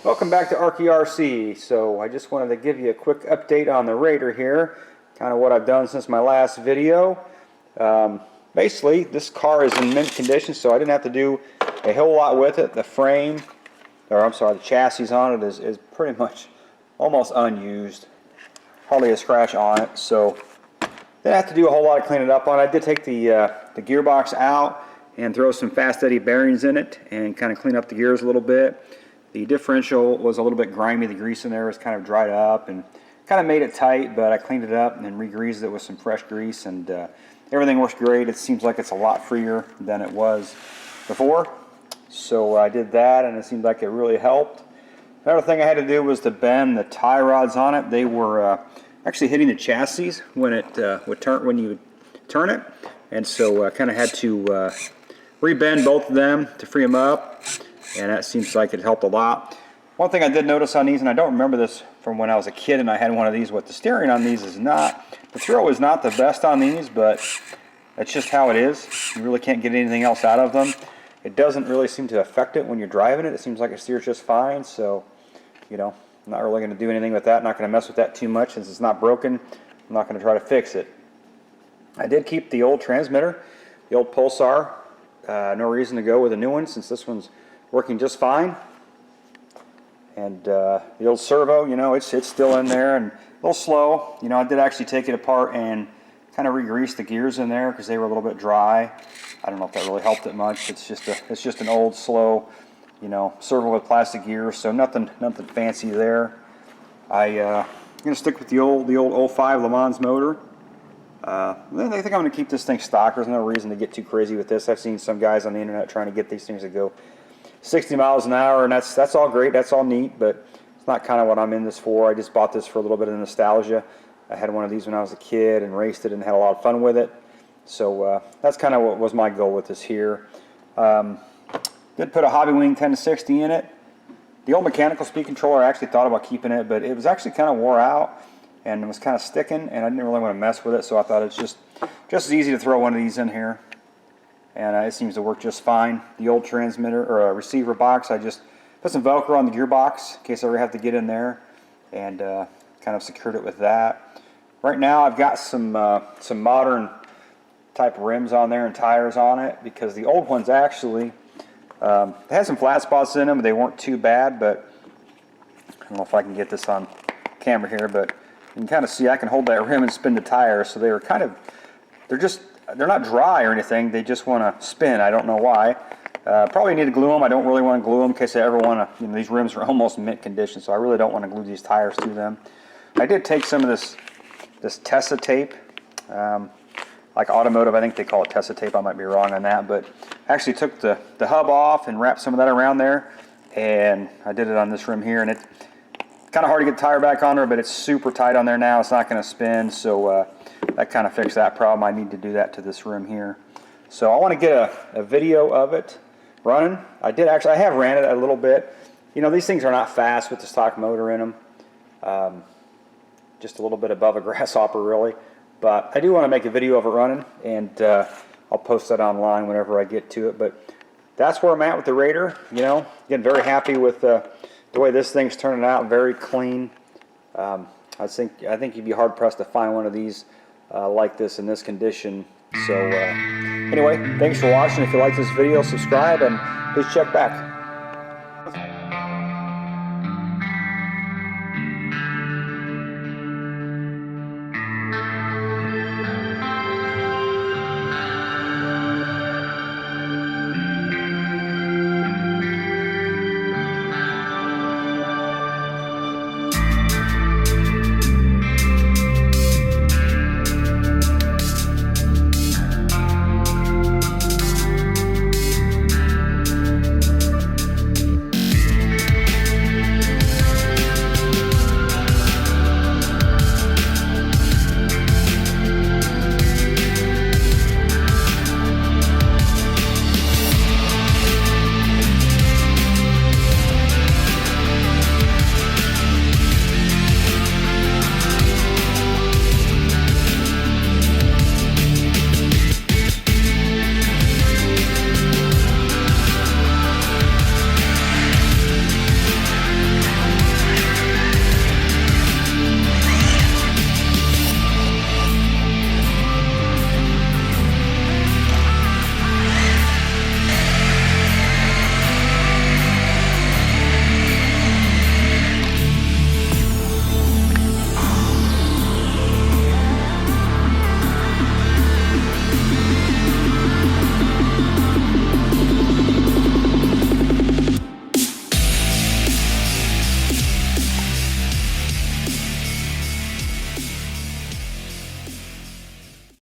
Welcome back to RC. So I just wanted to give you a quick update on the Raider here, kind of what I've done since my last video. Basically, this car is in mint condition, so I didn't have to do a whole lot with it. The frame, or I'm sorry, the chassis on it is pretty much almost unused, hardly a scratch on it. So didn't have to do a whole lot of cleaning up on it. I did take the gearbox out and throw some fast Eddy bearings in it and kind of clean up the gears a little bit. The differential was a little bit grimy. The grease in there was kind of dried up and kind of made it tight, but I cleaned it up and then re-greased it with some fresh grease, and everything works great. It seems like it's a lot freer than it was before. So I did that, and it seemed like it really helped. Another thing I had to do was to bend the tie rods on it. They were actually hitting the chassis when it would turn, when you would turn it, and so I kind of had to re-bend both of them to free them up, and that seems like it helped a lot. One thing I did notice on these, and I don't remember this from when I was a kid and I had one of these, what the steering on these is not, the throw is not the best on these, but that's just how it is. You really can't get anything else out of them. It doesn't really seem to affect it when you're driving it. It seems like it steers just fine, so, you know, I'm not really going to do anything with that. I'm not going to mess with that too much since it's not broken. I'm not going to try to fix it. I did keep the old transmitter, the old Pulsar. No reason to go with a new one since this one's working just fine. And the old servo, you know, it's still in there and a little slow. You know, I did actually take it apart and kind of re-grease the gears in there because they were a little bit dry. I don't know if that really helped it much. It's just an old, slow, you know, servo with plastic gears, so nothing fancy there. I'm gonna stick with the old 05 Le Mans motor. I think I'm gonna keep this thing stock. There's no reason to get too crazy with this. I've seen some guys on the internet trying to get these things to go 60 miles an hour, and that's all great, that's all neat, but it's not kind of what I'm in this for. I just bought this for a little bit of nostalgia. I had one of these when I was a kid and raced it and had a lot of fun with it. So that's kind of what was my goal with this here. Did put a HobbyWing 10-60 in it. The old mechanical speed controller, I actually thought about keeping it, but it was actually kind of wore out and it was kind of sticking, and I didn't really want to mess with it, so I thought it's just as easy to throw one of these in here. And it seems to work just fine. The old transmitter or receiver box, I just put some Velcro on the gearbox in case I ever have to get in there, and kind of secured it with that. Right now I've got some modern type rims on there and tires on it, because the old ones actually they had some flat spots in them. They weren't too bad, but I don't know if I can get this on camera here, but you can kind of see I can hold that rim and spin the tires. So they were kind of, they're not dry or anything, they just want to spin. I don't know why. Probably need to glue them. I don't really want to glue them in case I ever want to, you know, these rims are almost mint condition, so I really don't want to glue these tires to them. I did take some of this Tessa tape, like automotive, I think they call it Tessa tape, I might be wrong on that, but I actually took the hub off and wrapped some of that around there, and I did it on this rim here, and it's kind of hard to get the tire back on there, but it's super tight on there now. It's not going to spin, so that kind of fixed that problem. I need to do that to this rim here. So I want to get a video of it running. I have ran it a little bit. You know, these things are not fast with the stock motor in them. Just a little bit above a grasshopper, really. But I do want to make a video of it running, and I'll post that online whenever I get to it. But that's where I'm at with the Raider. You know, getting very happy with the way this thing's turning out. Very clean. I think you'd be hard pressed to find one of these like this in this condition. So anyway, thanks for watching. If you like this video, subscribe and please check back.